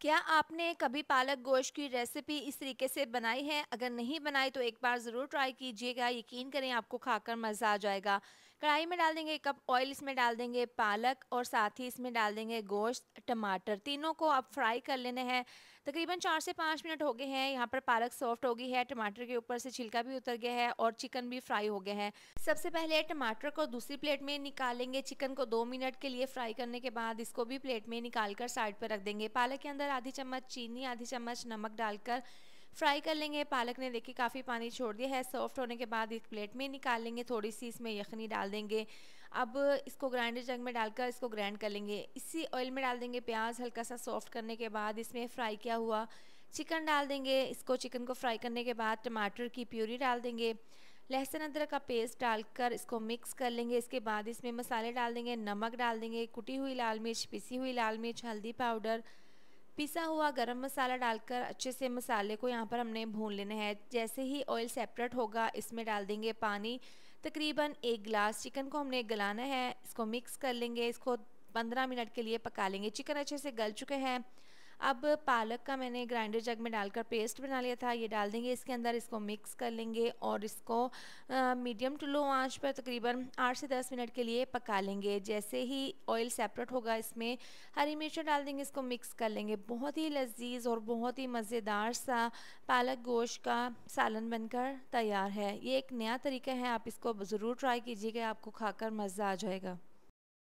क्या आपने कभी पालक गोश्त की रेसिपी इस तरीके से बनाई है? अगर नहीं बनाई तो एक बार ज़रूर ट्राई कीजिएगा, यकीन करें आपको खाकर मज़ा आ जाएगा। कढ़ाई में डाल देंगे 1 कप ऑयल, इसमें डाल देंगे पालक और साथ ही इसमें डाल देंगे गोश्त, टमाटर, तीनों को आप फ्राई कर लेने हैं। तकरीबन 4 से 5 मिनट हो गए हैं, यहाँ पर पालक सॉफ्ट हो गई है, टमाटर के ऊपर से छिलका भी उतर गया है और चिकन भी फ्राई हो गया है। सबसे पहले टमाटर को दूसरी प्लेट में निकालेंगे, चिकन को 2 मिनट के लिए फ्राई करने के बाद इसको भी प्लेट में निकाल कर साइड पर रख देंगे। पालक के अंदर आधी चम्मच चीनी, आधी चम्मच नमक डालकर फ्राई कर लेंगे। पालक ने देखिए काफ़ी पानी छोड़ दिया है। सॉफ्ट होने के बाद एक प्लेट में निकाल लेंगे, थोड़ी सी इसमें यखनी डाल देंगे। अब इसको ग्राइंडर जग में डालकर इसको ग्राइंड कर लेंगे। इसी ऑयल में डाल देंगे प्याज, हल्का सा सॉफ्ट करने के बाद इसमें फ्राई किया हुआ चिकन डाल देंगे। इसको चिकन को फ्राई करने के बाद टमाटर की प्यूरी डाल देंगे, लहसुन अदरक का पेस्ट डालकर इसको मिक्स कर लेंगे। इसके बाद इसमें मसाले डाल देंगे, नमक डाल देंगे, कुटी हुई लाल मिर्च, पिसी हुई लाल मिर्च, हल्दी पाउडर, पिसा हुआ गरम मसाला डालकर अच्छे से मसाले को यहाँ पर हमने भून लेना है। जैसे ही ऑयल सेपरेट होगा इसमें डाल देंगे पानी, तकरीबन 1 गिलास। चिकन को हमने गलाना है, इसको मिक्स कर लेंगे, इसको 15 मिनट के लिए पका लेंगे। चिकन अच्छे से गल चुके हैं। अब पालक का मैंने ग्राइंडर जग में डालकर पेस्ट बना लिया था, ये डाल देंगे इसके अंदर, इसको मिक्स कर लेंगे और इसको मीडियम टू लो आंच पर तकरीबन 8 से 10 मिनट के लिए पका लेंगे। जैसे ही ऑयल सेपरेट होगा इसमें हरी मिर्च डाल देंगे, इसको मिक्स कर लेंगे। बहुत ही लजीज और बहुत ही मज़ेदार सा पालक गोश्त का सालन बनकर तैयार है। ये एक नया तरीका है, आप इसको ज़रूर ट्राई कीजिएगा, आपको खाकर मज़ा आ जाएगा।